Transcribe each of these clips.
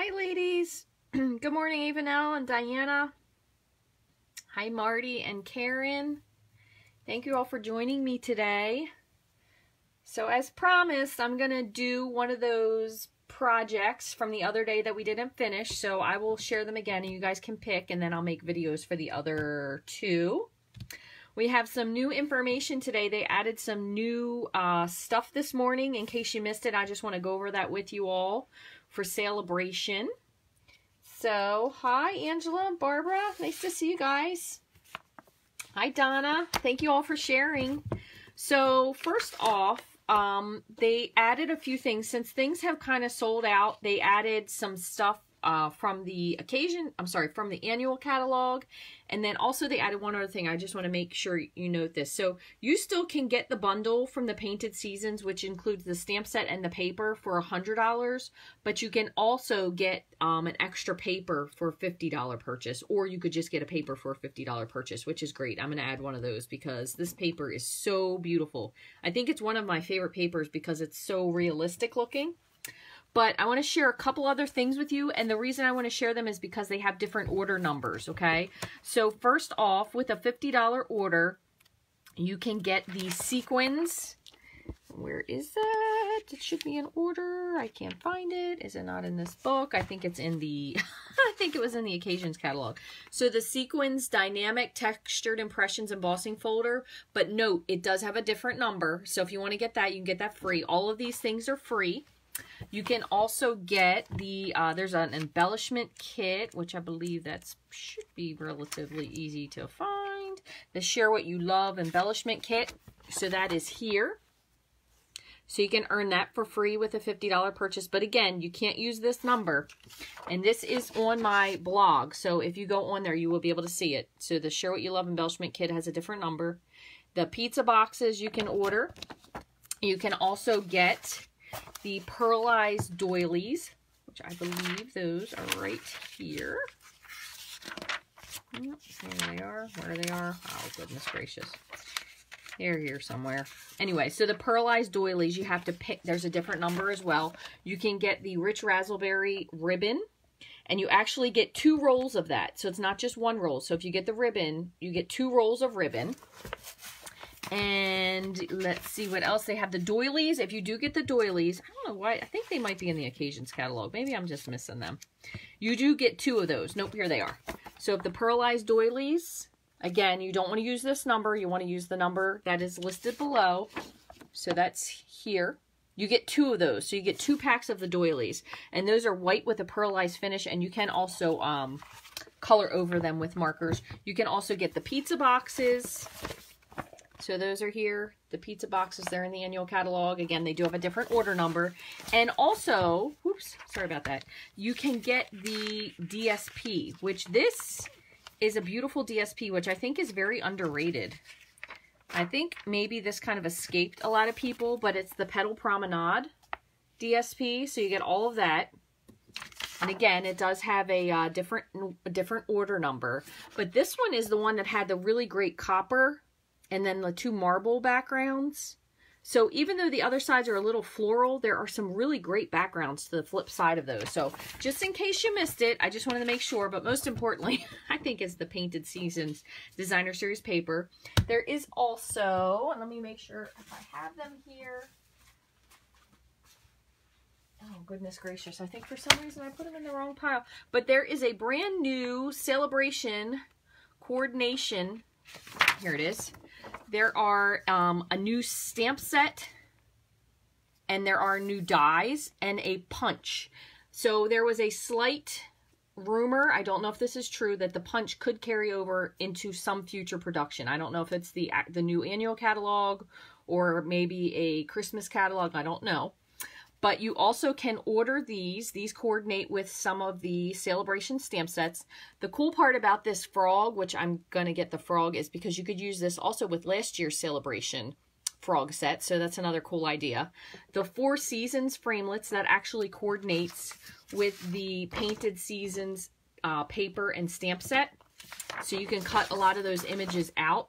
Hi, ladies. Good morning, Avenel and Diana. Hi, Marty and Karen. Thank you all for joining me today. So as promised, I'm going to do one of those projects from the other day that we didn't finish. So I will share them again and you guys can pick, and then I'll make videos for the other two. We have some new information today. They added some new stuff this morning. In case you missed it, I just want to go over that with you all for celebration. So, hi Angela and Barbara. Nice to see you guys. Hi Donna. Thank you all for sharing. So, first off, they added a few things. Since things have kind of sold out, they added some stuff from the from the annual catalog. And then also they added one other thing. I just want to make sure you note this. So you still can get the bundle from the Painted Seasons, which includes the stamp set and the paper, for $100. But you can also get an extra paper for a $50 purchase, or you could just get a paper for a $50 purchase, which is great. I'm going to add one of those because this paper is so beautiful. I think it's one of my favorite papers because it's so realistic looking. But I want to share a couple other things with you, and the reason I want to share them is because they have different order numbers, okay? So first off, with a $50 order, you can get the sequins. Where is that? It should be in order. I can't find it. Is it not in this book? I think it's in the, I think it was in the Occasions catalog. So the Sequins Dynamic Textured Impressions Embossing Folder, but note, it does have a different number. So if you want to get that, you can get that free. All of these things are free. You can also get the, there's an embellishment kit, which I believe that should be relatively easy to find. The Share What You Love embellishment kit. So that is here. So you can earn that for free with a $50 purchase. But again, you can't use this number. And this is on my blog. So if you go on there, you will be able to see it. So the Share What You Love embellishment kit has a different number. The pizza boxes you can order. You can also get the pearlized doilies, which I believe those are right here. There they are. Where they are? Oh, goodness gracious. They're here somewhere. Anyway, so the pearlized doilies, you have to pick. There's a different number as well. You can get the Rich Razzleberry ribbon, and you actually get 2 rolls of that. So it's not just 1 roll. So if you get the ribbon, you get 2 rolls of ribbon. And let's see what else they have. The doilies, if you do get the doilies, I don't know why, I think they might be in the Occasions catalog. Maybe I'm just missing them. You do get 2 of those. Nope, here they are. So if the pearlized doilies, again, you don't want to use this number. You want to use the number that is listed below. So that's here. You get 2 of those. So you get 2 packs of the doilies. And those are white with a pearlized finish. And you can also color over them with markers. You can also get the pizza boxes. So those are here, the pizza boxes, they're in the annual catalog. Again, they do have a different order number. And also, whoops, sorry about that, you can get the DSP, which this is a beautiful DSP, which I think is very underrated. I think maybe this kind of escaped a lot of people, but it's the Petal Promenade DSP, so you get all of that. And again, it does have a different order number. But this one is the one that had the really great copper and then the 2 marble backgrounds. So even though the other sides are a little floral, there are some really great backgrounds to the flip side of those. So just in case you missed it, I just wanted to make sure. But most importantly, I think it's the Painted Seasons Designer Series paper. There is also, and let me make sure if I have them here. Oh, goodness gracious. I think for some reason I put them in the wrong pile. But there is a brand new Celebration Coordination. Here it is. There are a new stamp set, and there are new dies, and a punch. So there was a slight rumor, I don't know if this is true, that the punch could carry over into some future production. I don't know if it's the new annual catalog or maybe a Christmas catalog. I don't know. But you also can order these. These coordinate with some of the Celebration stamp sets. The cool part about this frog, which I'm going to get the frog, is because you could use this also with last year's Celebration frog set. So that's another cool idea. The 4 Seasons framelits, that actually coordinates with the Painted Seasons paper and stamp set. So you can cut a lot of those images out.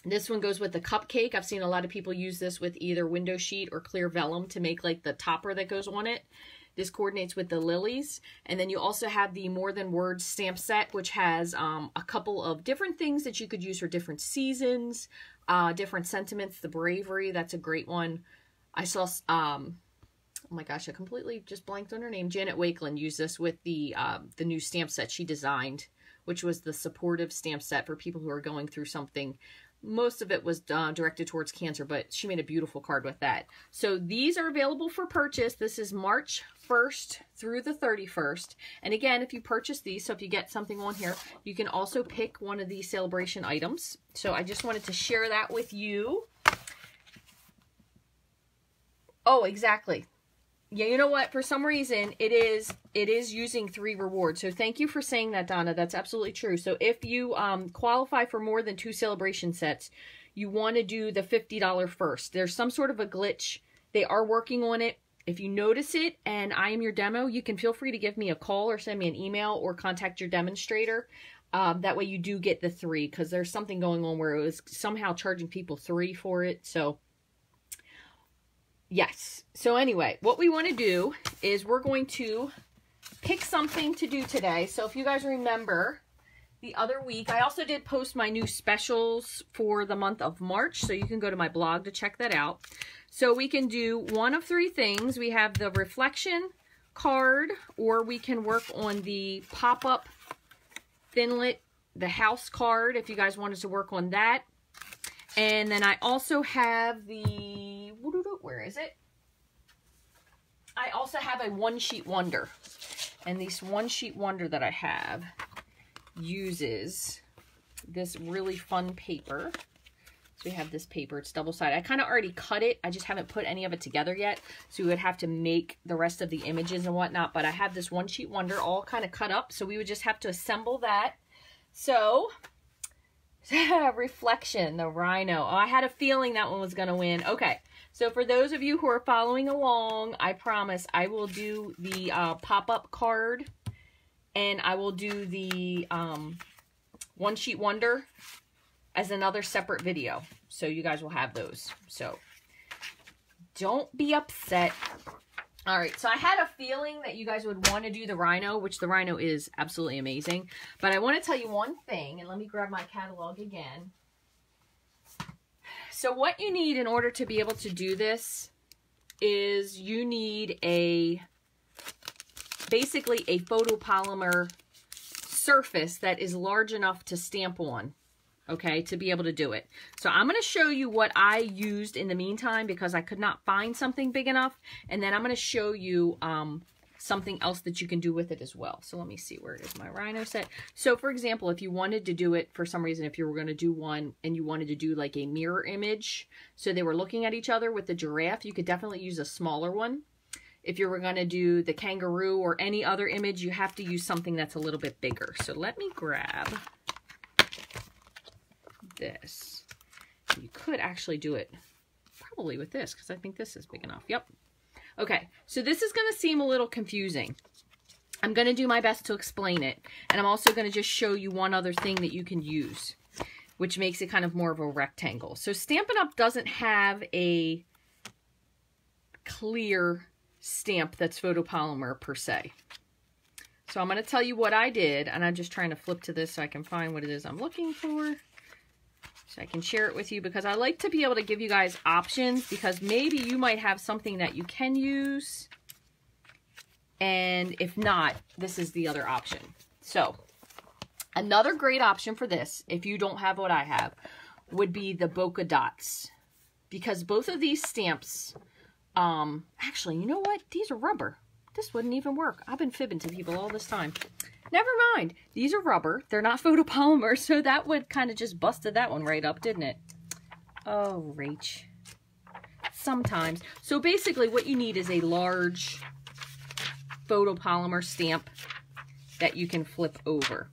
This one goes with the cupcake. I've seen a lot of people use this with either window sheet or clear vellum to make like the topper that goes on it. This coordinates with the lilies. And then you also have the More Than Words stamp set, which has a couple of different things that you could use for different seasons, different sentiments. The Bravery, that's a great one. I saw, oh my gosh, I completely just blanked on her name. Janet Wakeland used this with the new stamp set she designed, which was the supportive stamp set for people who are going through something. Most of it was directed towards cancer, but she made a beautiful card with that. So these are available for purchase. This is March 1st through the 31st. And again, if you purchase these, so if you get something on here, you can also pick one of these celebration items. So I just wanted to share that with you. Oh, exactly. Yeah, you know what? For some reason, it is using 3 rewards. So thank you for saying that, Donna. That's absolutely true. So if you qualify for more than 2 celebration sets, you want to do the $50 first. There's some sort of a glitch. They are working on it. If you notice it and I am your demo, you can feel free to give me a call or send me an email or contact your demonstrator. That way you do get the 3, because there's something going on where it was somehow charging people 3 for it. So yes. So anyway, what we want to do is we're going to pick something to do today. So if you guys remember the other week, I also did post my new specials for the month of March. So you can go to my blog to check that out. So we can do one of 3 things. We have the reflection card, or we can work on the pop-up Thinlit, the house card, if you guys wanted to work on that. And then I also have the, where is it? I also have a One Sheet Wonder. And this One Sheet Wonder that I have uses this really fun paper. So we have this paper, it's double-sided. I kind of already cut it. I just haven't put any of it together yet. So we would have to make the rest of the images and whatnot. But I have this One Sheet Wonder all kind of cut up. So we would just have to assemble that. So Reflection, the Rhino. Oh, I had a feeling that one was going to win. Okay, so for those of you who are following along, I promise I will do the pop-up card, and I will do the One Sheet Wonder as another separate video. So you guys will have those. So don't be upset. All right, so I had a feeling that you guys would want to do the Rhino, which the Rhino is absolutely amazing. But I want to tell you one thing, and let me grab my catalog again. So what you need in order to be able to do this is you need basically a photopolymer surface that is large enough to stamp on. Okay, to be able to do it. So I'm going to show you what I used in the meantime, because I could not find something big enough. And then I'm going to show you something else that you can do with it as well. So let me see, where is my Rhino set? So for example, if you wanted to do it for some reason, if you were going to do one and you wanted to do like a mirror image, so they were looking at each other with the giraffe, you could definitely use a smaller one. If you were going to do the kangaroo or any other image, you have to use something that's a little bit bigger. So let me grab this. You could actually do it probably with this, because I think this is big enough. Yep. Okay, so this is going to seem a little confusing. I'm going to do my best to explain it, and I'm also going to just show you one other thing that you can use, which makes it kind of more of a rectangle. So Stampin' Up! Doesn't have a clear stamp that's photopolymer per se. So I'm going to tell you what I did, and I'm just trying to flip to this so I can find what it is I'm looking for, so I can share it with you, because I like to be able to give you guys options, because maybe you might have something that you can use, and if not, this is the other option. So another great option for this, if you don't have what I have, would be the bokeh dots, because both of these stamps, actually, you know what? These are rubber. This wouldn't even work. I've been fibbing to people all this time. Never mind. These are rubber. They're not photopolymer, so that would kind of just busted that one right up, didn't it? Oh, Rach. Sometimes. So basically what you need is a large photopolymer stamp that you can flip over.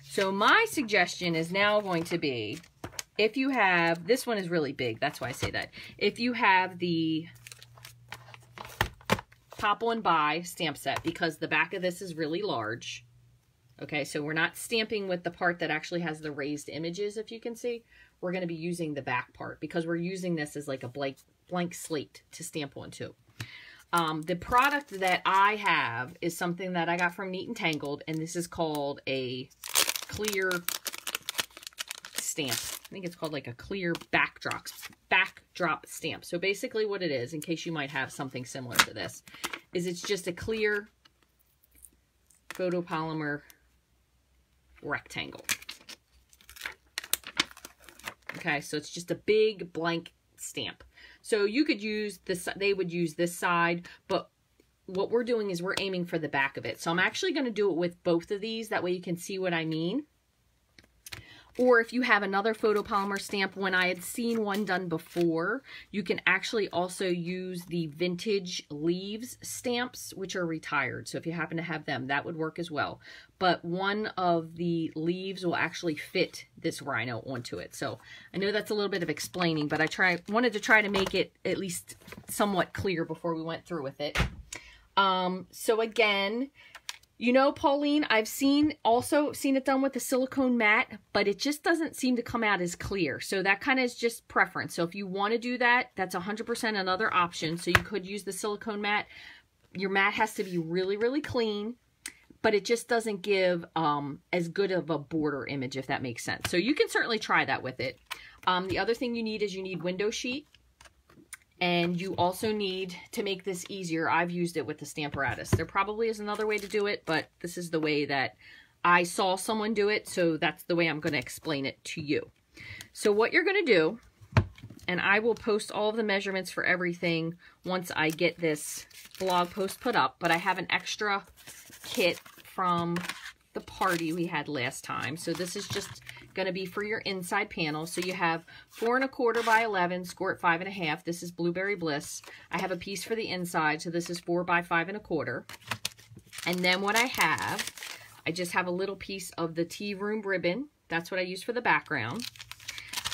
So my suggestion is now going to be, if you have, this one is really big, that's why I say that. If you have the Pop On Buy stamp set, because the back of this is really large. Okay, so we're not stamping with the part that actually has the raised images, if you can see. We're going to be using the back part, because we're using this as like a blank slate to stamp on too. The product that I have is something that I got from Neat and Tangled, and this is called a clear stamp. I think it's called like a clear backdrop stamp. So basically what it is, in case you might have something similar to this, is it's just a clear photopolymer rectangle. Okay, so it's just a big blank stamp. So you could use this, they would use this side, but what we're doing is we're aiming for the back of it. So I'm actually going to do it with both of these. That way you can see what I mean. Or if you have another photopolymer stamp, when I had seen one done before, you can actually also use the vintage leaves stamps, which are retired. So if you happen to have them, that would work as well. But one of the leaves will actually fit this rhino onto it. So I know that's a little bit of explaining, but I wanted to try to make it at least somewhat clear before we went through with it. So again, you know, Pauline, I've also seen it done with the silicone mat, but it just doesn't seem to come out as clear. So that kind of is just preference. So if you want to do that, that's 100% another option. So you could use the silicone mat. Your mat has to be really, really clean, but it just doesn't give as good of a border image, if that makes sense. So you can certainly try that with it. The other thing you need is you need window sheet. And you also need, to make this easier, I've used it with the Stamparatus. There probably is another way to do it, but this is the way that I saw someone do it, so that's the way I'm going to explain it to you. So what you're going to do, and I will post all of the measurements for everything once I get this blog post put up, but I have an extra kit from the party we had last time. So this is just going to be for your inside panel. So you have 4 1/4 by 11, score at 5 1/2. This is Blueberry Bliss. I have a piece for the inside, so this is 4 by 5 1/4. And then what I just have a little piece of the tea room ribbon. That's what I use for the background.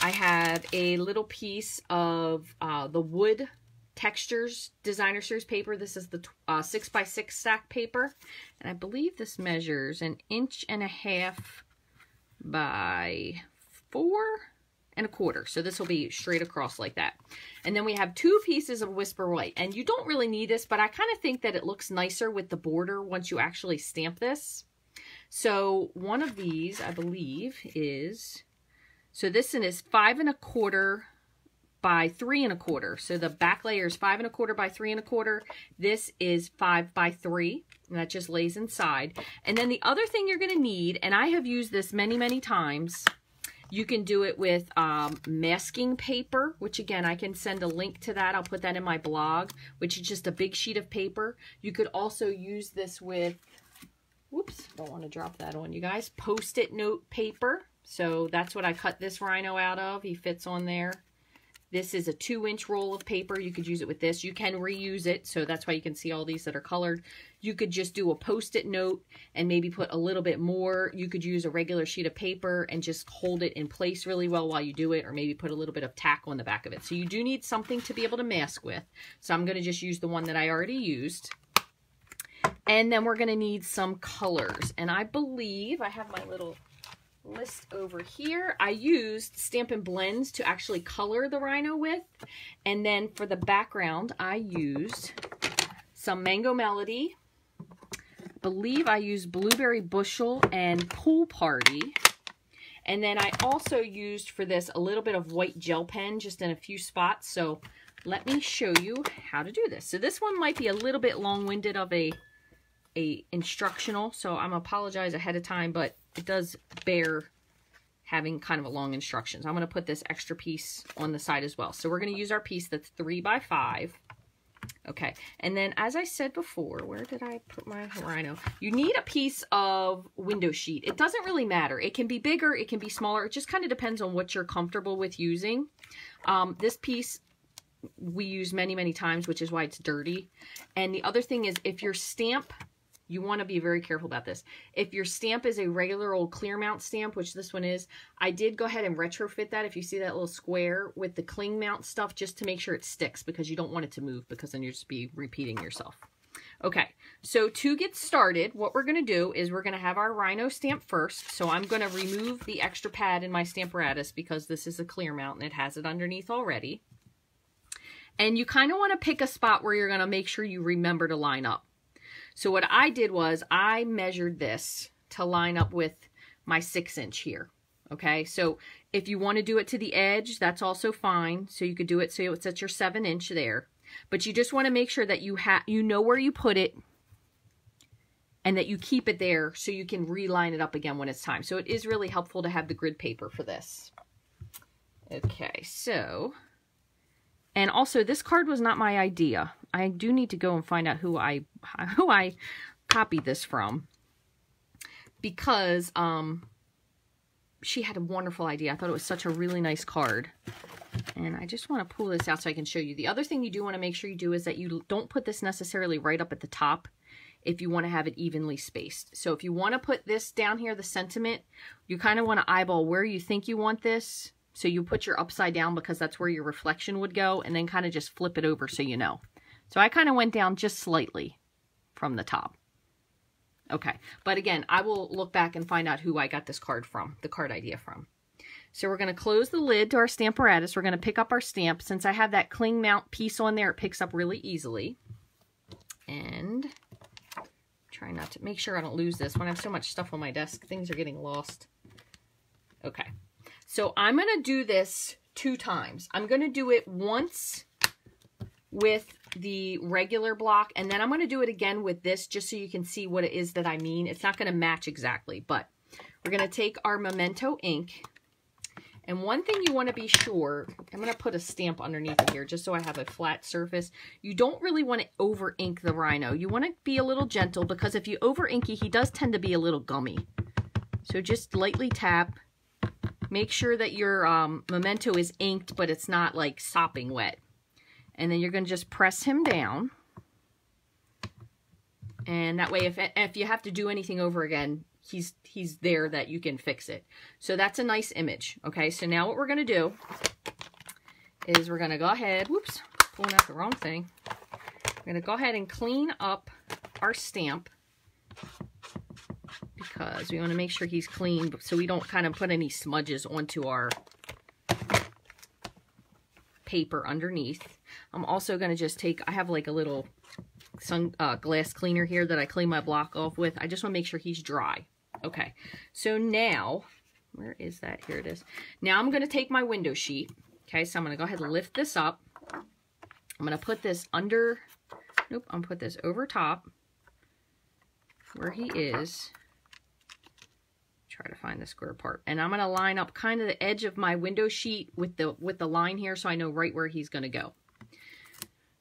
I have a little piece of the wood textures designer series paper. This is the 6 by 6 stack paper, and I believe this measures 1 1/2 by 4 1/4. So this will be straight across like that. And then we have 2 pieces of Whisper White, and you don't really need this, but I kind of think that it looks nicer with the border once you actually stamp this. So one of these, I believe, is, so this one is 5 1/4 by 3 1/4. So the back layer is 5 1/4 by 3 1/4. This is 5 by 3, and that just lays inside. And then the other thing you're going to need, and I have used this many, many times, you can do it with masking paper, which again, I can send a link to that. I'll put that in my blog, which is just a big sheet of paper. You could also use this with, whoops, don't want to drop that on you guys, Post-it note paper. So that's what I cut this rhino out of. He fits on there. This is a 2-inch roll of paper. You could use it with this. You can reuse it, so that's why you can see all these that are colored. You could just do a Post-it note and maybe put a little bit more. You could use a regular sheet of paper and just hold it in place really well while you do it, or maybe put a little bit of tack on the back of it. So you do need something to be able to mask with. So I'm going to just use the one that I already used. And then we're going to need some colors. And I believe I have my little list over here. I used Stampin' Blends to actually color the rhino with, and then for the background I used some Mango Melody. I believe I used Blueberry Bushel and Pool Party, and then I also used for this a little bit of white gel pen just in a few spots. So let me show you how to do this. So this one might be a little bit long-winded of a instructional, so I'm apologize ahead of time, but it does bear having kind of a long instructions. I'm going to put this extra piece on the side as well. So we're going to use our piece that's 3 by 5. Okay, and then as I said before, where did I put my rhino? You need a piece of window sheet. It doesn't really matter. It can be bigger, it can be smaller. It just kind of depends on what you're comfortable with using. This piece we use many, many times, which is why it's dirty. And the other thing is, if your stamp, you want to be very careful about this. If your stamp is a regular old clear mount stamp, which this one is, I did go ahead and retrofit that, if you see that little square, with the cling mount stuff, just to make sure it sticks, because you don't want it to move, because then you'll just be repeating yourself. Okay, so to get started, what we're going to do is we're going to have our rhino stamp first. So I'm going to remove the extra pad in my Stamparatus because this is a clear mount and it has it underneath already. And you kind of want to pick a spot where you're going to make sure you remember to line up. So what I did was I measured this to line up with my 6-inch here. Okay, so if you want to do it to the edge, that's also fine. So you could do it so it's at your 7-inch there. But you just want to make sure that you know where you put it and that you keep it there so you can reline it up again when it's time. So it is really helpful to have the grid paper for this. Okay, so, and also this card was not my idea. I do need to go and find out who I copied this from, because she had a wonderful idea. I thought it was such a really nice card. And I just want to pull this out so I can show you. The other thing you do want to make sure you do is that you don't put this necessarily right up at the top if you want to have it evenly spaced. So if you want to put this down here, the sentiment, you kind of want to eyeball where you think you want this. So you put your upside down because that's where your reflection would go, and then kind of just flip it over so you know. So I kind of went down just slightly from the top. Okay, but again, I will look back and find out who I got this card from, the card idea from. So we're going to close the lid to our Stamparatus. We're going to pick up our stamp. Since I have that cling mount piece on there, it picks up really easily. And try not to make sure I don't lose this. When I have so much stuff on my desk, things are getting lost. Okay, so I'm going to do this 2 times. I'm going to do it once with the regular block, and then I'm going to do it again with this just so you can see what it is that I mean. It's not going to match exactly, but we're going to take our Memento ink. And one thing you want to be sure, I'm going to put a stamp underneath it here just so I have a flat surface. You don't really want to over ink the rhino. You want to be a little gentle, because if you over inky, he does tend to be a little gummy. So just lightly tap. Make sure that your Memento is inked, but it's not like sopping wet. And then you're going to just press him down. And that way, if you have to do anything over again, he's there that you can fix it. So that's a nice image. Okay, so now what we're going to do is we're going to go ahead, whoops, pulling out the wrong thing. We're going to go ahead and clean up our stamp, because we want to make sure he's clean so we don't kind of put any smudges onto our paper underneath. I'm also going to just take, I have like a little glass cleaner here that I clean my block off with. I just want to make sure he's dry. Okay, so now, where is that? Here it is. Now I'm going to take my window sheet. Okay, so I'm going to go ahead and lift this up. I'm going to put this under, nope, I'm going to put this over top where he is. Try to find the square part. And I'm going to line up kind of the edge of my window sheet with the line here so I know right where he's going to go.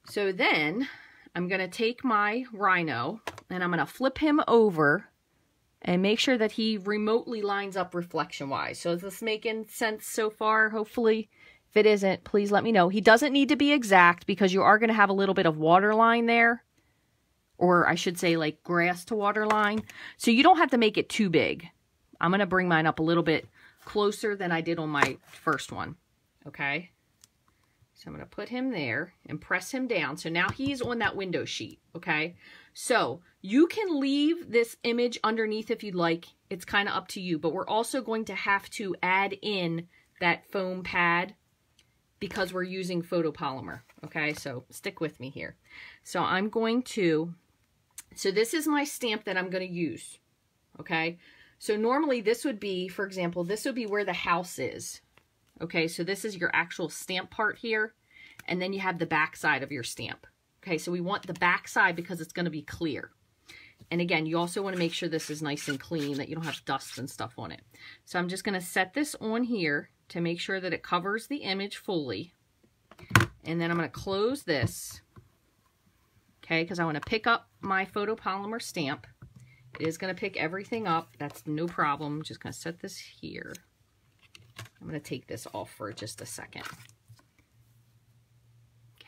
So then I'm going to take my rhino and I'm going to flip him over and make sure that he remotely lines up reflection-wise. So is this making sense so far, hopefully? If it isn't, please let me know. He doesn't need to be exact because you are going to have a little bit of water line there. Or I should say like grass to water line. So you don't have to make it too big. I'm going to bring mine up a little bit closer than I did on my first one. Okay? So I'm going to put him there and press him down. So now he's on that window sheet. Okay? So you can leave this image underneath if you'd like. It's kind of up to you. But we're also going to have to add in that foam pad because we're using photopolymer. Okay? So stick with me here. So I'm going to... So this is my stamp that I'm going to use. Okay? So normally this would be, for example, this would be where the house is. Okay, so this is your actual stamp part here. And then you have the back side of your stamp. Okay, so we want the back side because it's going to be clear. And again, you also want to make sure this is nice and clean, that you don't have dust and stuff on it. So I'm just going to set this on here to make sure that it covers the image fully. And then I'm going to close this. Okay, because I want to pick up my photopolymer stamp. It is going to pick everything up. That's no problem. I'm just going to set this here. I'm going to take this off for just a second.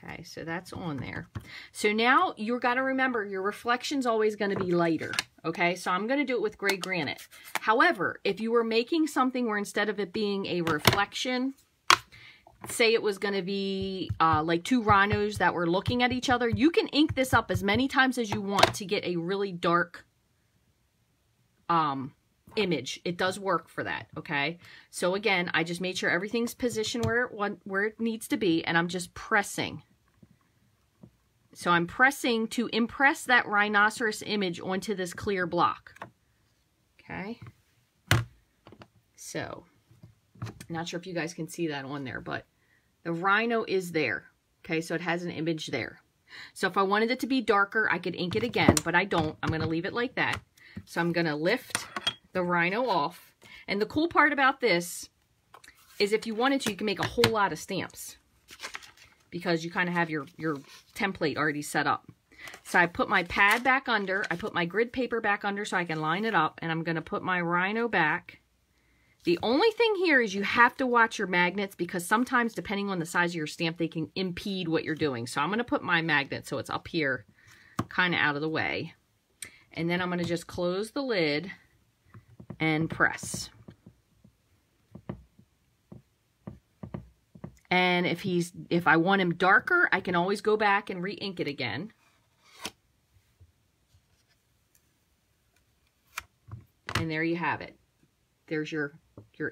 Okay, so that's on there. So now you've got to remember your reflection's always going to be lighter. Okay, so I'm going to do it with gray granite. However, if you were making something where instead of it being a reflection, say it was going to be like 2 rhinos that were looking at each other, you can ink this up as many times as you want to get a really dark image. It does work for that. Okay, so again, I just made sure everything's positioned where it needs to be, and I'm just pressing So I'm pressing to impress that rhinoceros image onto this clear block. Okay. So, not sure if you guys can see that on there, but the rhino is there. Okay, so it has an image there. So if I wanted it to be darker, I could ink it again, but I don't. I'm going to leave it like that. So I'm going to lift the rhino off. And the cool part about this is if you wanted to, you can make a whole lot of stamps because you kind of have your template already set up. So I put my pad back under. I put my grid paper back under so I can line it up. And I'm going to put my rhino back. The only thing here is you have to watch your magnets because sometimes, depending on the size of your stamp, they can impede what you're doing. So I'm going to put my magnet so it's up here, kind of out of the way. And then I'm going to just close the lid and press. And if I want him darker, I can always go back and re-ink it again. And there you have it. There's your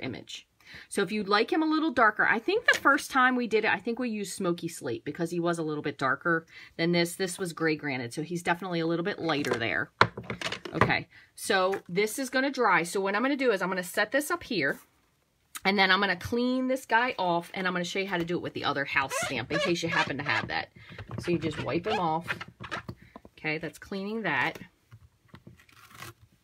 image. So if you'd like him a little darker, I think the first time we did it, I think we used Smoky Slate because he was a little bit darker than this. This was Gray Granite, so he's definitely a little bit lighter there. Okay, so this is going to dry. So what I'm going to do is I'm going to set this up here, and then I'm going to clean this guy off, and I'm going to show you how to do it with the other house stamp in case you happen to have that. So you just wipe him off. Okay, that's cleaning that.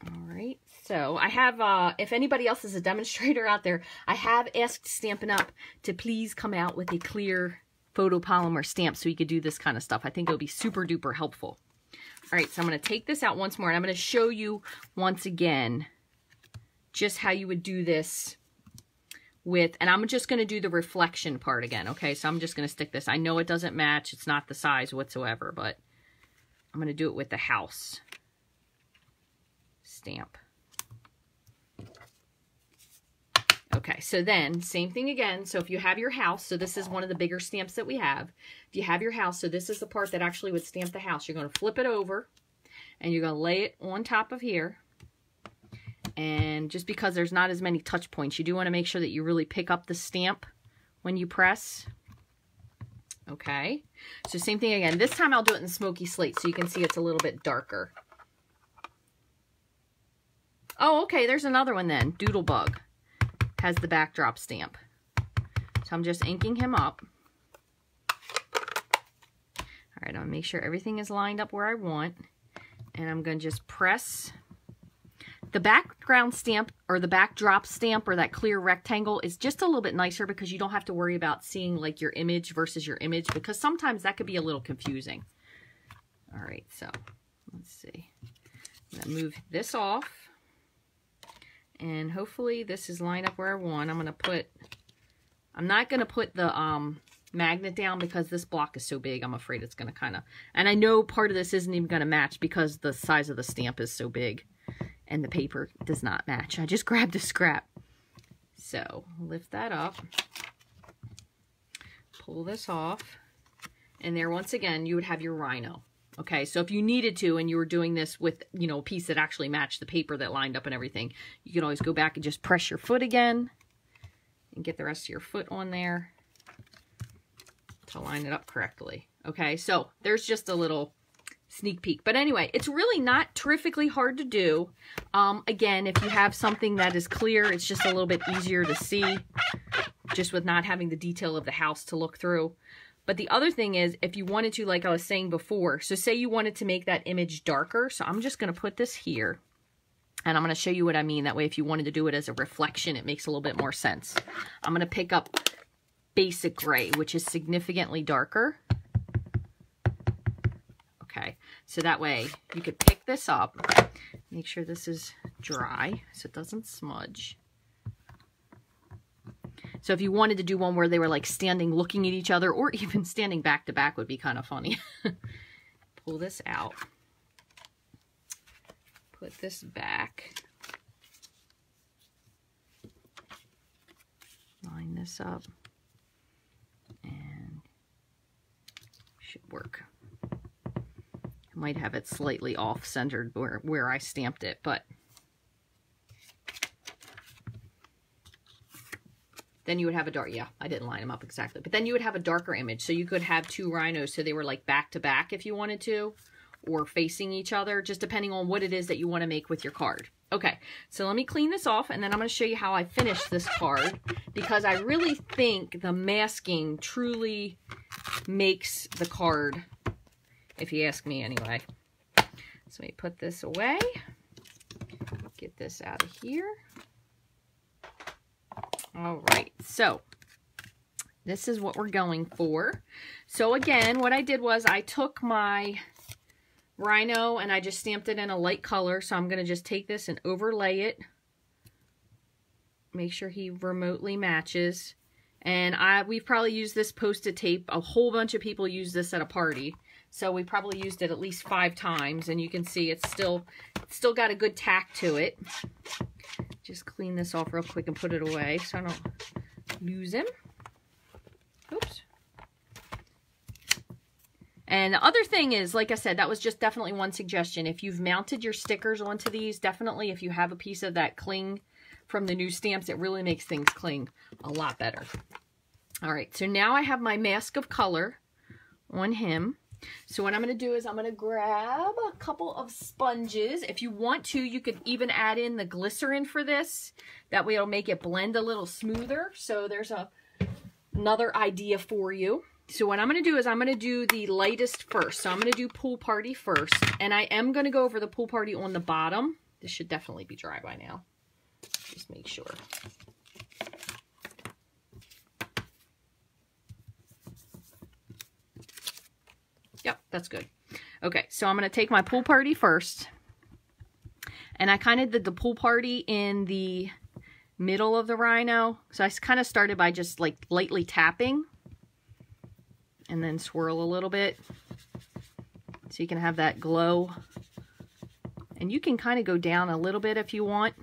All right. So I have, if anybody else is a demonstrator out there, I have asked Stampin' Up! To please come out with a clear photopolymer stamp so you could do this kind of stuff. I think it'll be super duper helpful. All right, so I'm going to take this out once more, and I'm going to show you once again just how you would do this with, and I'm just going to do the reflection part again, okay? So I'm just going to stick this. I know it doesn't match. It's not the size whatsoever, but I'm going to do it with the house stamp. Okay, so then, same thing again. So if you have your house, so this is one of the bigger stamps that we have. If you have your house, so this is the part that actually would stamp the house. You're going to flip it over, and you're going to lay it on top of here. And just because there's not as many touch points, you do want to make sure that you really pick up the stamp when you press. Okay, so same thing again. This time I'll do it in Smoky Slate so you can see it's a little bit darker. Oh, okay, there's another one then. Doodlebug has the backdrop stamp. So I'm just inking him up. All right, I'm gonna make sure everything is lined up where I want. And I'm gonna just press. The background stamp or the backdrop stamp or that clear rectangle is just a little bit nicer because you don't have to worry about seeing like your image versus your image because sometimes that could be a little confusing. All right, so let's see. I'm gonna move this off. And hopefully this is lined up where I want. I'm not going to put the magnet down because this block is so big. I'm afraid it's going to kind of, and I know part of this isn't even going to match because the size of the stamp is so big and the paper does not match. I just grabbed a scrap. So lift that up, pull this off, and there once again, you would have your rhino. Okay, so if you needed to and you were doing this with, you know, a piece that actually matched the paper that lined up and everything, you can always go back and just press your foot again and get the rest of your foot on there to line it up correctly. Okay, so there's just a little sneak peek. But anyway, it's really not terrifically hard to do. Again, if you have something that is clear, it's just a little bit easier to see just with not having the detail of the house to look through. But the other thing is, if you wanted to, like I was saying before, so say you wanted to make that image darker. So I'm just going to put this here, and I'm going to show you what I mean. That way, if you wanted to do it as a reflection, it makes a little bit more sense. I'm going to pick up Basic Gray, which is significantly darker. Okay, so that way you could pick this up. Make sure this is dry so it doesn't smudge. So if you wanted to do one where they were like standing looking at each other or even standing back to back would be kind of funny. Pull this out. Put this back. Line this up. And should work. I might have it slightly off-centered where I stamped it, but then you would have a dark, yeah, I didn't line them up exactly, but then you would have a darker image. So you could have 2 rhinos so they were like back to back if you wanted to, or facing each other, just depending on what it is that you want to make with your card. Okay, so let me clean this off, and then I'm going to show you how I finished this card, because I really think the masking truly makes the card, if you ask me anyway. So let me put this away, get this out of here. All right, so this is what we're going for. So again, what I did was I took my rhino and I just stamped it in a light color. So I'm going to just take this and overlay it. Make sure he remotely matches. And we've probably used this Post-it tape. A whole bunch of people use this at a party. So we probably used it at least 5 times. And you can see it's still got a good tack to it. Just clean this off real quick and put it away so I don't lose him. Oops. And the other thing is, like I said, that was just definitely one suggestion. If you've mounted your stickers onto these, definitely if you have a piece of that cling from the new stamps, it really makes things cling a lot better. All right, so now I have my mask of color on him. So what I'm going to do is I'm going to grab a couple of sponges. If you want to, you could even add in the glycerin for this. That way it'll make it blend a little smoother. So there's another idea for you. So what I'm going to do is I'm going to do the lightest first. So I'm going to do Pool Party first. And I am going to go over the Pool Party on the bottom. This should definitely be dry by now. Just make sure. Yep, that's good. Okay, so I'm going to take my Pool Party first. And I kind of did the Pool Party in the middle of the rhino. So I kind of started by just like lightly tapping. And then swirl a little bit. So you can have that glow. And you can kind of go down a little bit if you want.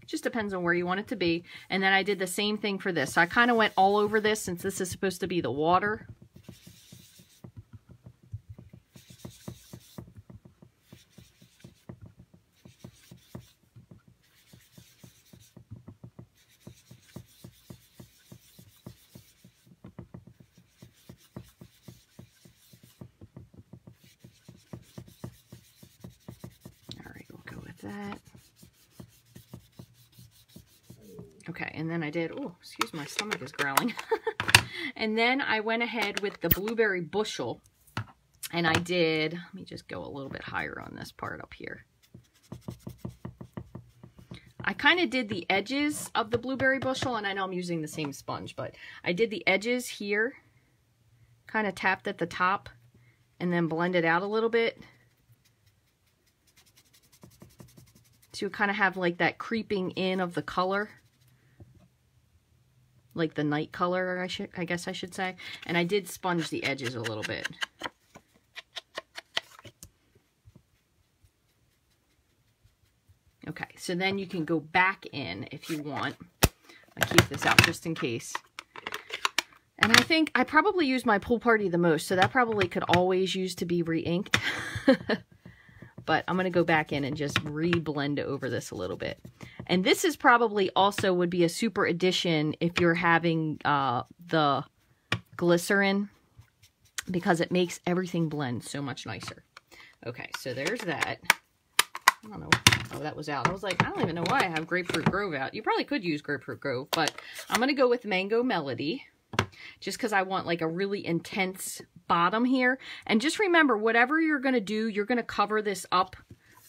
Just depends on where you want it to be. And then I did the same thing for this. So I kind of went all over this since this is supposed to be the water. That. Okay, and then I did, oh, excuse my stomach is growling. And then I went ahead with the blueberry bushel, and I did, let me just go a little bit higher on this part up here. I kind of did the edges of the blueberry bushel, and I know I'm using the same sponge, but I did the edges here, kind of tapped at the top, and then blended out a little bit. So you kind of have like that creeping in of the color, like the night color, I guess I should say. And I did sponge the edges a little bit. Okay, so then you can go back in if you want. I'll keep this out just in case. And I think I probably use my Pool Party the most, so that probably could always use to be re-inked. But I'm going to go back in and just re-blend over this a little bit. And this is probably also would be a super addition if you're having the glycerin, because it makes everything blend so much nicer. Okay, so there's that. I don't know. Oh, that was out. I was like, I don't even know why I have Grapefruit Grove out. You probably could use Grapefruit Grove, but I'm going to go with Mango Melody. Just because I want like a really intense bottom here. And just remember, whatever you're going to do, you're going to cover this up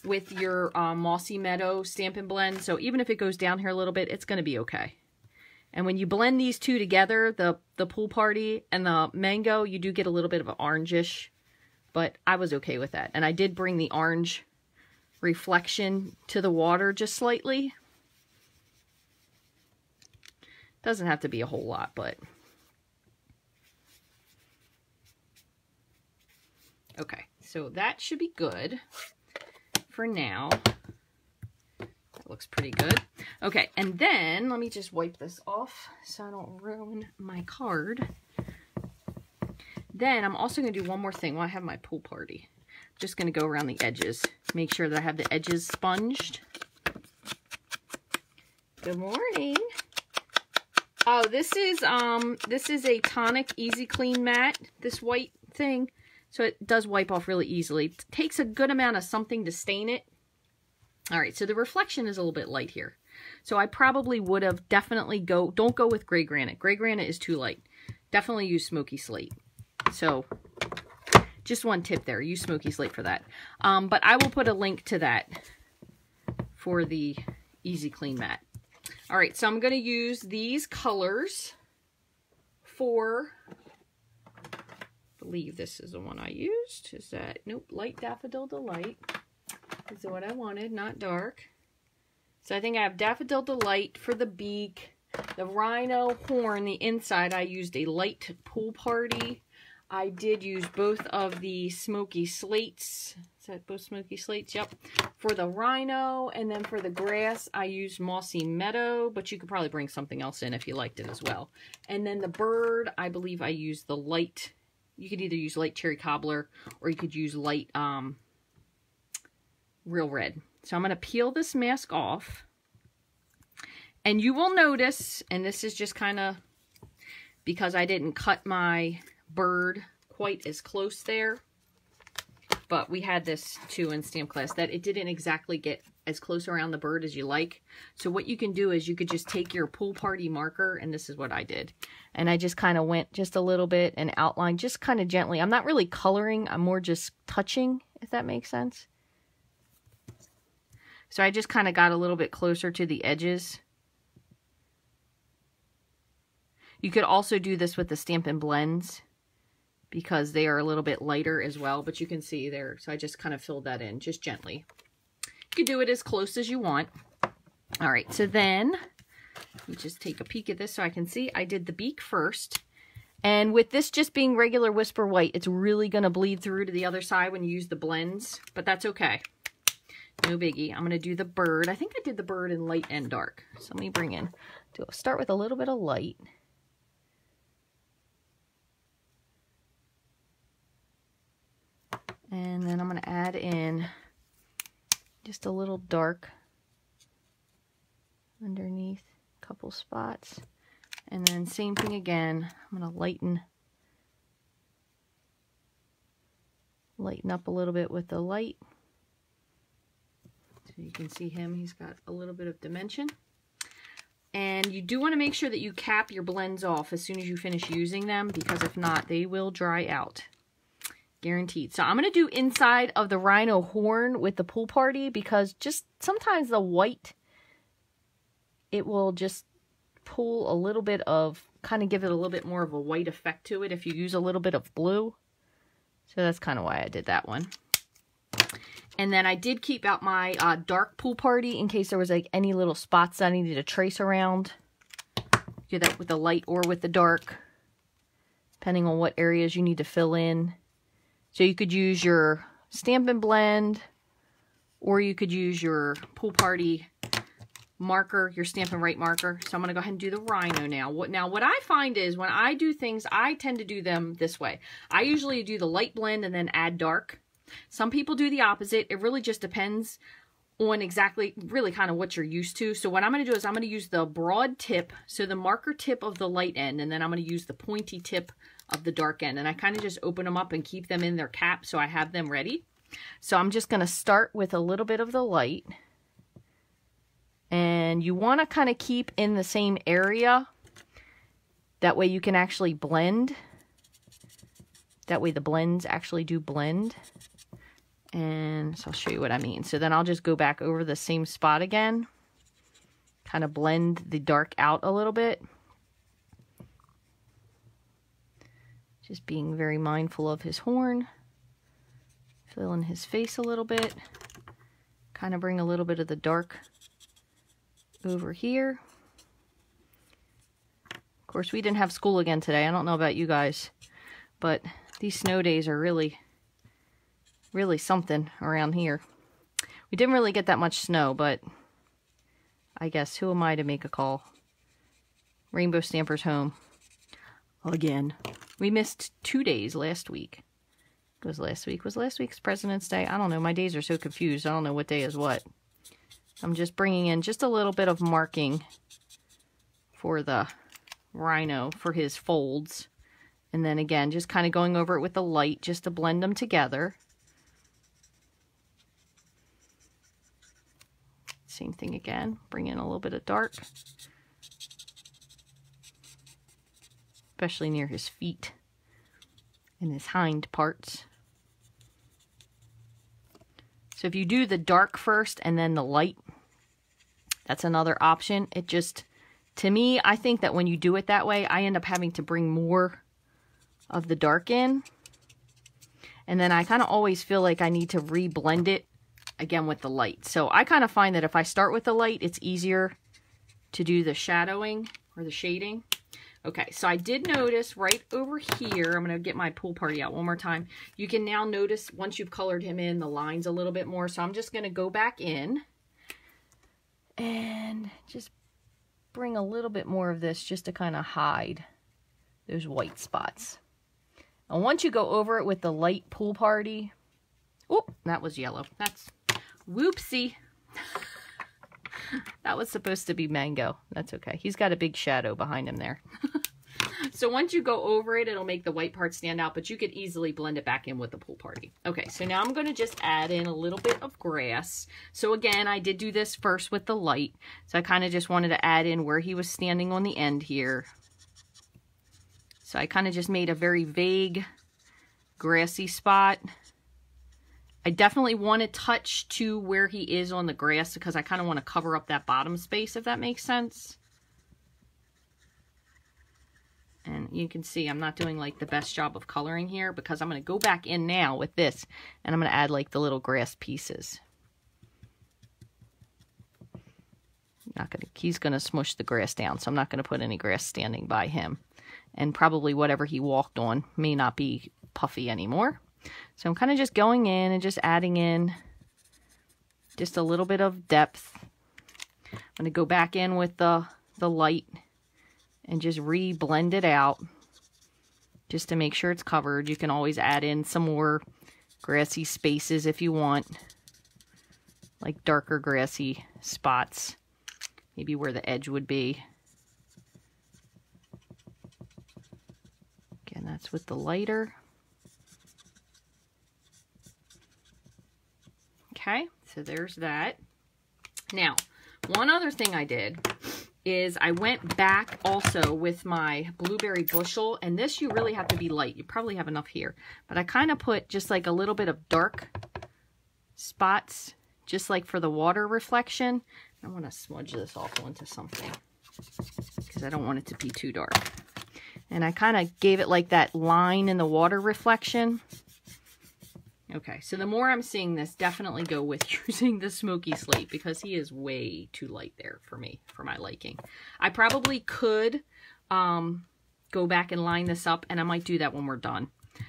with your Mossy Meadow Stampin' Blend. So even if it goes down here a little bit, it's going to be okay. And when you blend these two together, the Pool Party and the Mango, you do get a little bit of an orangish. But I was okay with that. And I did bring the orange reflection to the water just slightly. Doesn't have to be a whole lot, but... Okay, so that should be good for now. That looks pretty good. Okay, and then let me just wipe this off so I don't ruin my card. Then I'm also going to do one more thing while I have my Pool Party. I'm just going to go around the edges. Make sure that I have the edges sponged. Good morning. Oh, this is a Tonic Easy Clean Matte, this white thing. So it does wipe off really easily. It takes a good amount of something to stain it. All right, so the reflection is a little bit light here. So I probably would have definitely don't go with gray granite. Gray granite is too light. Definitely use smoky slate. So just one tip there, use smoky slate for that. But I will put a link to that for the Easy Clean Matte. All right, so I'm going to use these colors for, I believe this is the one I used. Is that, nope, Light Daffodil Delight is what I wanted, not dark. So I think I have Daffodil Delight for the beak. The rhino horn, the inside, I used a light Pool Party. I did use both of the smoky slates. Is that both smoky slates? Yep. For the rhino, and then for the grass, I used Mossy Meadow, but you could probably bring something else in if you liked it as well. And then the bird, I believe I used the light. You could either use light Cherry Cobbler, or you could use light Real Red. So I'm going to peel this mask off. And you will notice, and this is just kind of because I didn't cut my bird quite as close there, but we had this too in stamp class, that it didn't exactly get as close around the bird as you like. So what you can do is you could just take your Pool Party marker, and this is what I did. And I just kind of went just a little bit and outlined just kind of gently. I'm not really coloring, I'm more just touching, if that makes sense. So I just kind of got a little bit closer to the edges. You could also do this with the Stampin' Blends, because they are a little bit lighter as well, but you can see there. So I just kind of filled that in just gently. You can do it as close as you want. All right, so then let me just take a peek at this so I can see. I did the beak first. And with this just being regular Whisper White, it's really going to bleed through to the other side when you use the blends, but that's okay. No biggie. I'm going to do the bird. I think I did the bird in light and dark. So let me bring in, start with a little bit of light. And then I'm going to add in just a little dark underneath a couple spots. And then same thing again. I'm going to lighten up a little bit with the light. So you can see him. He's got a little bit of dimension. And you do want to make sure that you cap your blends off as soon as you finish using them, because if not, they will dry out. Guaranteed. So I'm going to do inside of the rhino horn with the Pool Party, because just sometimes the white, it will just pull a little bit of, kind of give it a little bit more of a white effect to it if you use a little bit of blue. So that's kind of why I did that one. And then I did keep out my dark Pool Party in case there was like any little spots that I needed to trace around. Do that with the light or with the dark, depending on what areas you need to fill in. So you could use your Stampin' Blend, or you could use your Pool Party marker, your Stampin' Right marker. So I'm going to go ahead and do the rhino now. What I find is when I do things, I tend to do them this way. I usually do the light blend and then add dark. Some people do the opposite. It really just depends on exactly, really kind of what you're used to. So what I'm going to do is I'm going to use the broad tip, so the marker tip of the light end, and then I'm going to use the pointy tip of the dark end, and I kind of just open them up and keep them in their cap so I have them ready. So I'm just going to start with a little bit of the light, and you want to kind of keep in the same area, that way you can actually blend, that way the blends actually do blend. And so I'll show you what I mean. So then I'll just go back over the same spot again, kind of blend the dark out a little bit. Just being very mindful of his horn. Fill in his face a little bit. Kind of bring a little bit of the dark over here. Of course, we didn't have school again today. I don't know about you guys, but these snow days are really something around here. We didn't really get that much snow, but I guess who am I to make a call? Rainbow Stampers home again. We missed 2 days last week. Was last week's President's Day? I don't know. My days are so confused. I don't know what day is what. I'm just bringing in just a little bit of marking for the rhino for his folds. And then again, just kind of going over it with the light just to blend them together. Same thing again, bring in a little bit of dark. Especially near his feet and his hind parts. So if you do the dark first and then the light, that's another option. It just, to me, I think that when you do it that way, I end up having to bring more of the dark in. And then I kind of always feel like I need to re-blend it again with the light. So I kind of find that if I start with the light, it's easier to do the shadowing or the shading. Okay, so I did notice right over here, I'm going to get my pool party out one more time. You can now notice once you've colored him in, the lines a little bit more. So I'm just going to go back in and just bring a little bit more of this just to kind of hide those white spots. And once you go over it with the light pool party, oh, that was yellow. That's whoopsie. That was supposed to be mango. That's okay. He's got a big shadow behind him there. So once you go over it, it'll make the white part stand out, but you could easily blend it back in with the pool party. Okay, so now I'm going to just add in a little bit of grass. So again, I did do this first with the light. So I kind of just wanted to add in where he was standing on the end here. So I kind of just made a very vague grassy spot. I definitely want to touch to where he is on the grass because I kind of want to cover up that bottom space, if that makes sense. And you can see I'm not doing like the best job of coloring here because I'm going to go back in now with this and I'm going to add like the little grass pieces. He's going to smush the grass down, so I'm not going to put any grass standing by him. And probably whatever he walked on may not be puffy anymore. So I'm kind of just going in and just adding in just a little bit of depth. I'm going to go back in with the light and just re-blend it out just to make sure it's covered. You can always add in some more grassy spaces if you want, like darker grassy spots, maybe where the edge would be. Again, that's with the lighter. Okay, so there's that. Now, one other thing I did is I went back also with my blueberry bushel, and this you really have to be light. You probably have enough here, but I kind of put just like a little bit of dark spots, just like for the water reflection. I want to smudge this off onto something because I don't want it to be too dark. And I kind of gave it like that line in the water reflection. Okay, so the more I'm seeing this, definitely go with using the smoky slate because he is way too light there for me, for my liking. I probably could go back and line this up, and I might do that when we're done.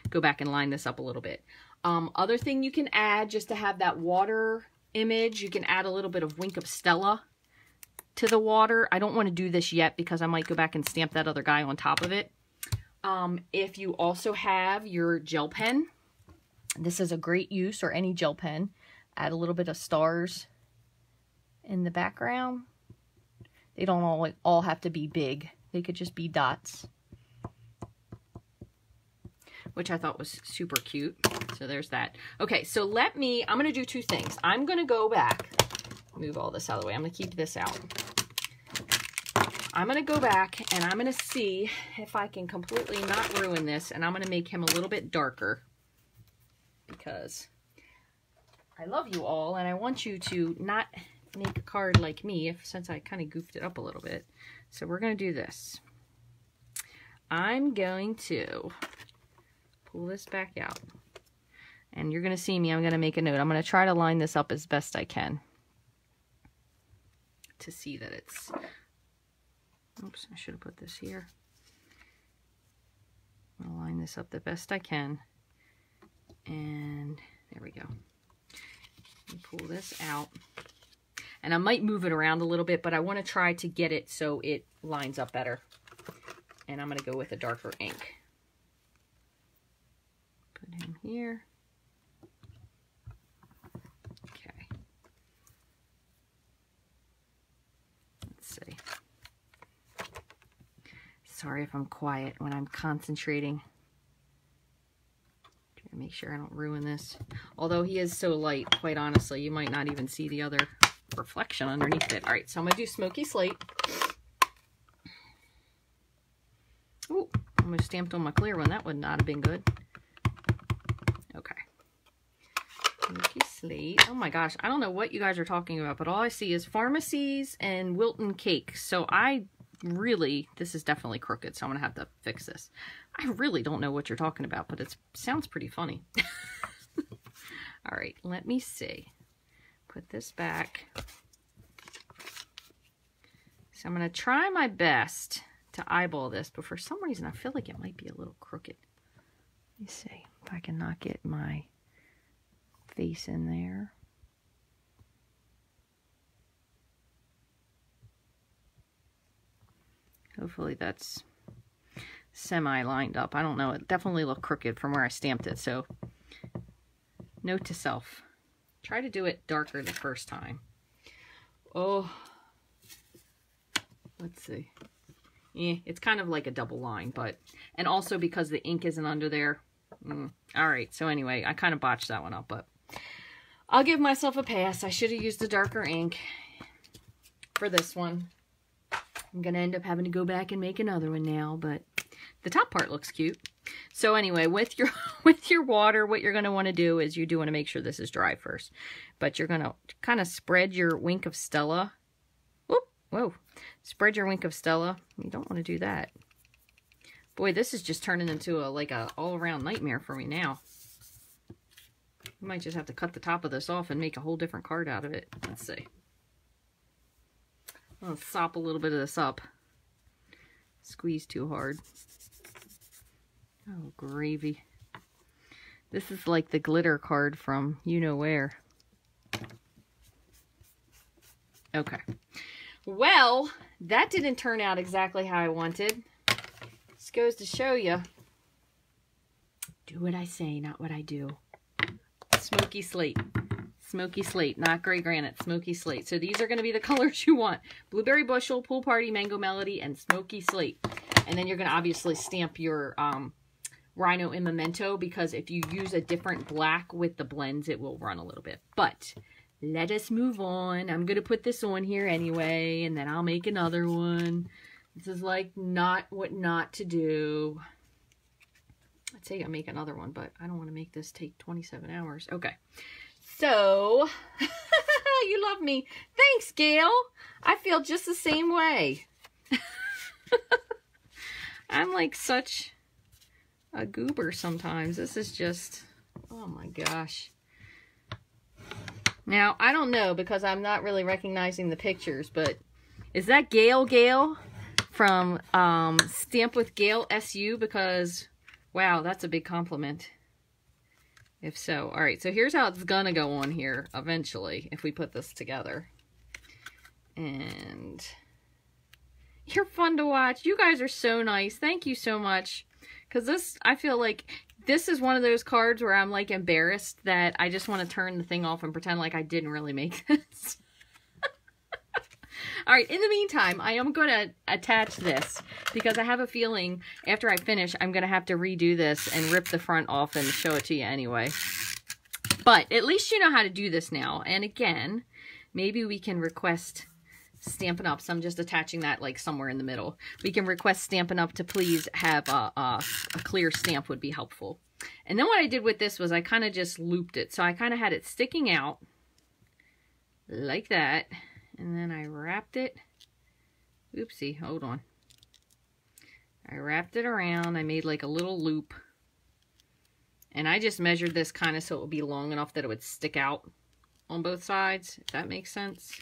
Go back and line this up a little bit. Other thing you can add, just to have that water image, you can add a little bit of Wink of Stella to the water. I don't want to do this yet because I might go back and stamp that other guy on top of it. If you also have your gel pen, this is a great use, or any gel pen. Add a little bit of stars in the background. They don't all have to be big. They could just be dots, which I thought was super cute. So there's that. Okay, so I'm going to do two things. I'm going to go back, move all this out of the way. I'm going to keep this out. I'm going to go back and I'm going to see if I can completely not ruin this, and I'm going to make him a little bit darker because I love you all and I want you to not make a card like me since I kind of goofed it up a little bit. So we're going to do this. I'm going to pull this back out and you're going to see me. I'm going to make a note. I'm going to try to line this up as best I can to see that it's, oops, I should have put this here. I'll line this up the best I can. And there we go. Let me pull this out. And I might move it around a little bit, but I want to try to get it so it lines up better. And I'm going to go with a darker ink. Put him here. Okay. Let's see. Sorry if I'm quiet when I'm concentrating. Trying to make sure I don't ruin this. Although he is so light, quite honestly, you might not even see the other reflection underneath it. All right, so I'm going to do Smoky Slate. Ooh, almost stamped on my clear one. That would not have been good. Okay. Smoky Slate. Oh my gosh, I don't know what you guys are talking about, but all I see is pharmacies and Wilton cake. So I really, this is definitely crooked, so I'm gonna have to fix this. I really don't know what you're talking about, but it sounds pretty funny. All right, let me see. Put this back. So I'm gonna try my best to eyeball this, but for some reason I feel like it might be a little crooked. Let me see if I can not get my face in there. Hopefully that's semi-lined up. I don't know. It definitely looked crooked from where I stamped it. So, note to self. Try to do it darker the first time. Oh. Let's see. Yeah, it's kind of like a double line, but... And also because the ink isn't under there. Alright, so anyway, I kind of botched that one up, but... I'll give myself a pass. I should have used the darker ink for this one. I'm going to end up having to go back and make another one now, but the top part looks cute. So anyway, with your water, what you're going to want to do is you do want to make sure this is dry first. But you're going to kind of spread your Wink of Stella. Whoop, whoa. Spread your Wink of Stella. You don't want to do that. Boy, this is just turning into like a all-around nightmare for me now. I might just have to cut the top of this off and make a whole different card out of it. Let's see. I'll sop a little bit of this up. Squeeze too hard. Oh, gravy. This is like the glitter card from you-know-where. Okay. Well, that didn't turn out exactly how I wanted. This goes to show you. Do what I say, not what I do. Smoky Slate. Smoky Slate, not Gray Granite, Smoky Slate. So these are going to be the colors you want. Blueberry Bushel, Pool Party, Mango Melody, and Smoky Slate. And then you're going to obviously stamp your Rhino in Memento, because if you use a different black with the blends, it will run a little bit. But let us move on. I'm going to put this on here anyway, and then I'll make another one. This is like not what not to do. I'd say I'll make another one, but I don't want to make this take 27 hours. Okay. So, you love me. Thanks, Gail. I feel just the same way. I'm like such a goober sometimes. This is just, oh my gosh. Now, I don't know because I'm not really recognizing the pictures, but is that Gail from Stamp with Gail SU? Because, wow, that's a big compliment. If so. All right, so here's how it's going to go on here eventually if we put this together. And you're fun to watch. You guys are so nice. Thank you so much. Because this, I feel like this is one of those cards where I'm like embarrassed that I just want to turn the thing off and pretend like I didn't really make this. All right, in the meantime, I am going to attach this because I have a feeling after I finish, I'm going to have to redo this and rip the front off and show it to you anyway. But at least you know how to do this now. And again, maybe we can request Stampin' Up. So I'm just attaching that like somewhere in the middle. We can request Stampin' Up to please have a clear stamp would be helpful. And then what I did with this was I kind of just looped it. So I kind of had it sticking out like that. And then I wrapped it. Oopsie, hold on. I wrapped it around. I made like a little loop. And I just measured this kind of so it would be long enough that it would stick out on both sides, if that makes sense.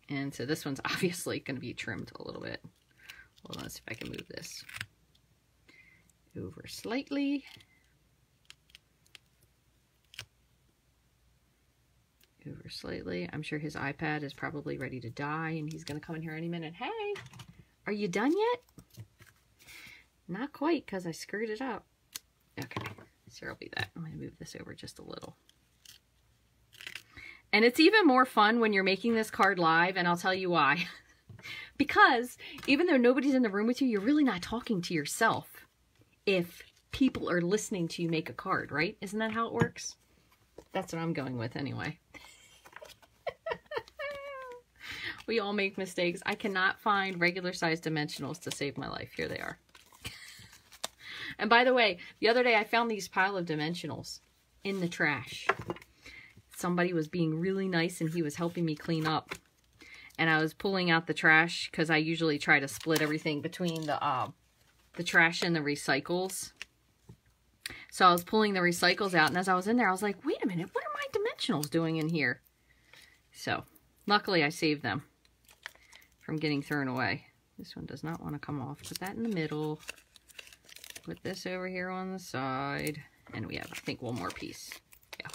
And so this one's obviously going to be trimmed a little bit. Hold on, let's see if I can move this over slightly. Over slightly. I'm sure his iPad is probably ready to die and he's going to come in here any minute. Hey, are you done yet? Not quite because I screwed it up. Okay, so it'll be that. I'm going to move this over just a little. And it's even more fun when you're making this card live, and I'll tell you why. Because even though nobody's in the room with you, you're really not talking to yourself if people are listening to you make a card, right? Isn't that how it works? That's what I'm going with anyway. We all make mistakes. I cannot find regular size dimensionals to save my life. Here they are. And by the way, the other day I found these pile of dimensionals in the trash. Somebody was being really nice and he was helping me clean up. And I was pulling out the trash because I usually try to split everything between the trash and the recycles. So I was pulling the recycles out, and as I was in there, I was like, wait a minute, what are my dimensionals doing in here? So luckily I saved them from getting thrown away. This one does not want to come off. Put that in the middle. Put this over here on the side. And we have, I think, one more piece. Yeah,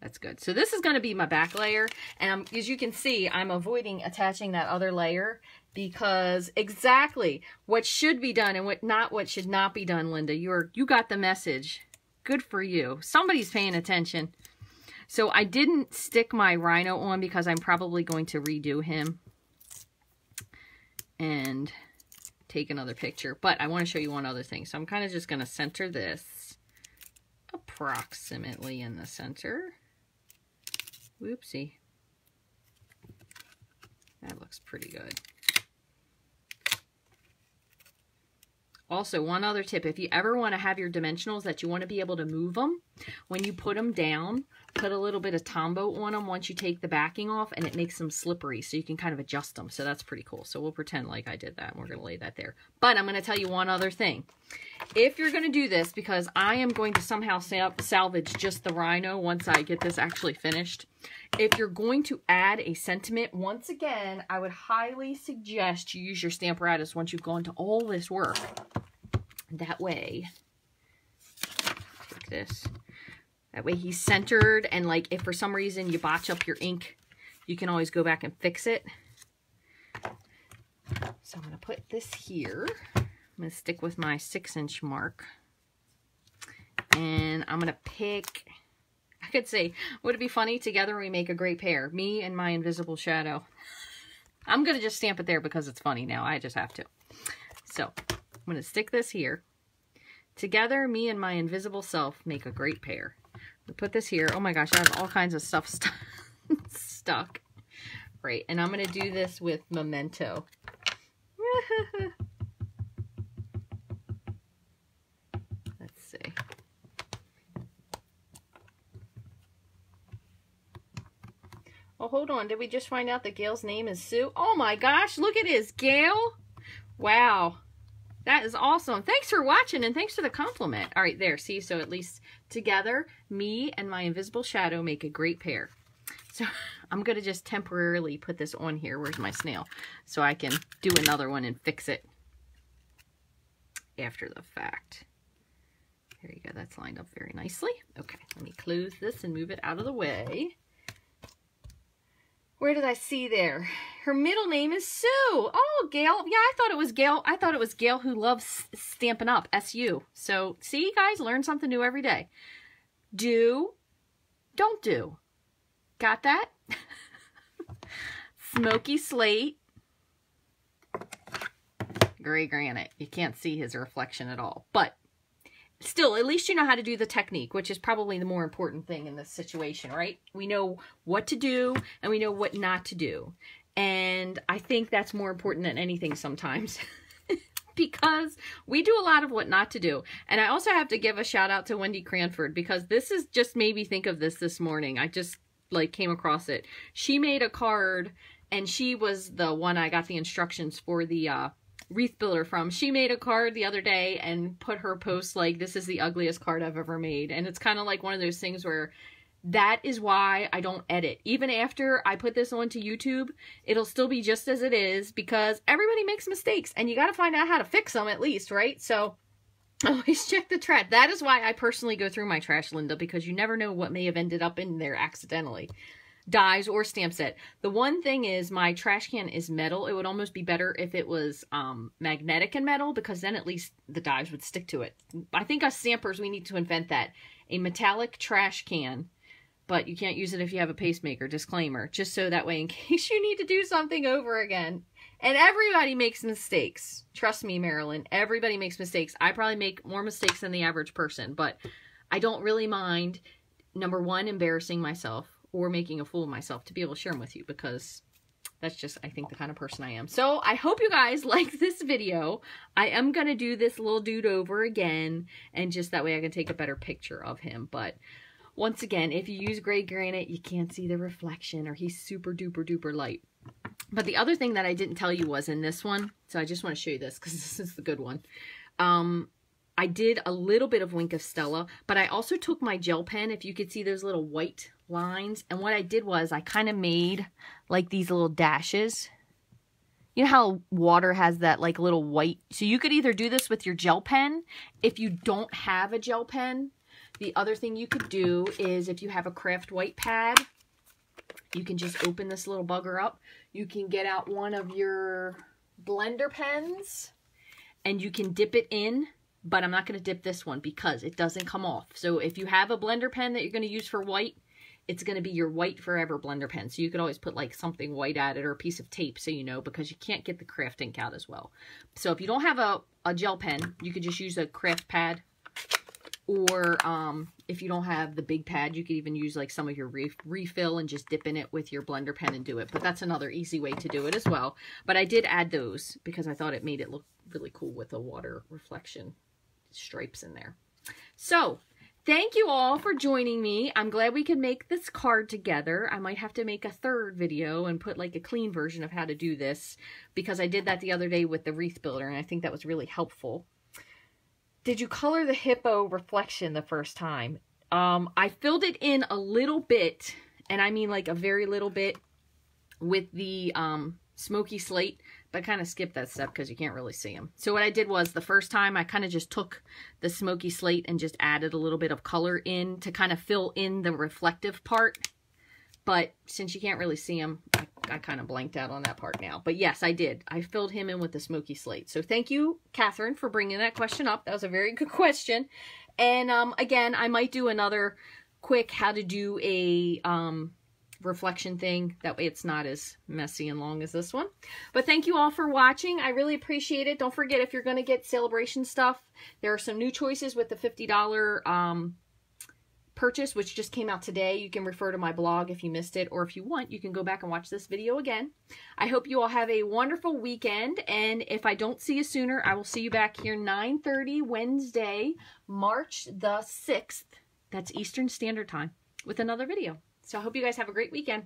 that's good. So this is going to be my back layer. And as you can see, I'm avoiding attaching that other layer because exactly what should be done and what should not be done, Linda. You got the message. Good for you. Somebody's paying attention. So I didn't stick my rhino on because I'm probably going to redo him and take another picture. But I want to show you one other thing. So I'm kind of just going to center this approximately in the center. Whoopsie. That looks pretty good. Also, one other tip, if you ever want to have your dimensionals that you want to be able to move them, when you put them down, put a little bit of Tombow on them once you take the backing off, and it makes them slippery, so you can kind of adjust them. So that's pretty cool. So we'll pretend like I did that, and we're going to lay that there. But I'm going to tell you one other thing. If you're going to do this, because I am going to somehow salvage just the rhino once I get this actually finished, if you're going to add a sentiment, once again, I would highly suggest you use your Stamparatus once you've gone to all this work. That way, take this. That way he's centered, and like if for some reason you botch up your ink, you can always go back and fix it. So I'm going to put this here. I'm going to stick with my 6-inch mark. And I'm going to pick, I could say, would it be funny? Together we make a great pair. Me and my invisible shadow. I'm going to just stamp it there because it's funny now. I just have to. So I'm going to stick this here. Together, me and my invisible self make a great pair. We put this here. Oh my gosh, I have all kinds of stuff stuck. Right, and I'm going to do this with Memento. Let's see. Oh, hold on. Did we just find out that Gail's name is Sue? Oh my gosh, look at his Gail. Wow. That is awesome. Thanks for watching, and thanks for the compliment. All right, there. See, so at least together, me and my invisible shadow make a great pair. So I'm going to just temporarily put this on here. Where's my snail? So I can do another one and fix it after the fact. There you go. That's lined up very nicely. Okay, let me close this and move it out of the way. Where did I see there? Her middle name is Sue. Oh, Gail. Yeah, I thought it was Gail. I thought it was Gail who loves Stampin' Up, S-U. So, see, guys, learn something new every day. Do, don't do. Got that? Smoky slate. Gray granite. You can't see his reflection at all. But still, at least you know how to do the technique, which is probably the more important thing in this situation, right? We know what to do and we know what not to do. And I think that's more important than anything sometimes because we do a lot of what not to do. And I also have to give a shout out to Wendy Cranford because this is just made me think of this morning. I just like came across it. She made a card, and she was the one I got the instructions for the wreath builder from. She made a card the other day and put her post like, this is the ugliest card I've ever made. And it's kind of like one of those things where that is why I don't edit. Even after I put this onto YouTube, it'll still be just as it is because everybody makes mistakes and you got to find out how to fix them at least, right? So always check the trash. That is why I personally go through my trash, Linda, because you never know what may have ended up in there accidentally. Dies or stamp set. The one thing is my trash can is metal. It would almost be better if it was magnetic and metal because then at least the dies would stick to it. I think us stampers, we need to invent that. A metallic trash can, but you can't use it if you have a pacemaker. Disclaimer. Just so that way in case you need to do something over again. And everybody makes mistakes. Trust me, Marilyn. Everybody makes mistakes. I probably make more mistakes than the average person, but I don't really mind, number one, embarrassing myself or making a fool of myself to be able to share them with you, because that's just, I think, the kind of person I am. So I hope you guys like this video. I am going to do this little dude over again, and just that way I can take a better picture of him. But once again, if you use gray granite, you can't see the reflection, or he's super duper duper light. But the other thing that I didn't tell you was in this one, so I just want to show you this because this is the good one. I did a little bit of Wink of Stella, but I also took my gel pen, if you could see those little white lines, and what I did was I kind of made like these little dashes. You know how water has that like little white, so you could either do this with your gel pen. If you don't have a gel pen, the other thing you could do is, if you have a craft white pad, you can just open this little bugger up. You can get out one of your blender pens and you can dip it in, but I'm not going to dip this one because it doesn't come off. So if you have a blender pen that you're going to use for white, it's going to be your White Forever blender pen. So you could always put like something white at it or a piece of tape, so you know, because you can't get the craft ink out as well. So if you don't have a gel pen, you could just use a craft pad. Or if you don't have the big pad, you could even use like some of your refill and just dip in it with your blender pen and do it. But that's another easy way to do it as well. But I did add those because I thought it made it look really cool with the water reflection stripes in there. So thank you all for joining me. I'm glad we could make this card together. I might have to make a third video and put like a clean version of how to do this, because I did that the other day with the wreath builder and I think that was really helpful. Did you color the hippo reflection the first time? I filled it in a little bit, and I mean like a very little bit, with the smoky slate, but I kind of skipped that step because you can't really see them. So what I did was, the first time I kind of just took the smoky slate and just added a little bit of color in to kind of fill in the reflective part. But since you can't really see him, I kind of blanked out on that part now. But yes, I did. I filled him in with the smoky slate. So thank you, Catherine, for bringing that question up. That was a very good question. And again, I might do another quick how to do a reflection thing. That way it's not as messy and long as this one. But thank you all for watching. I really appreciate it. Don't forget, if you're going to get celebration stuff, there are some new choices with the $50 purchase, which just came out today. You can refer to my blog if you missed it, or if you want, you can go back and watch this video again. I hope you all have a wonderful weekend, and if I don't see you sooner, I will see you back here 9:30 Wednesday, March the 6th. That's Eastern Standard Time, with another video. So I hope you guys have a great weekend.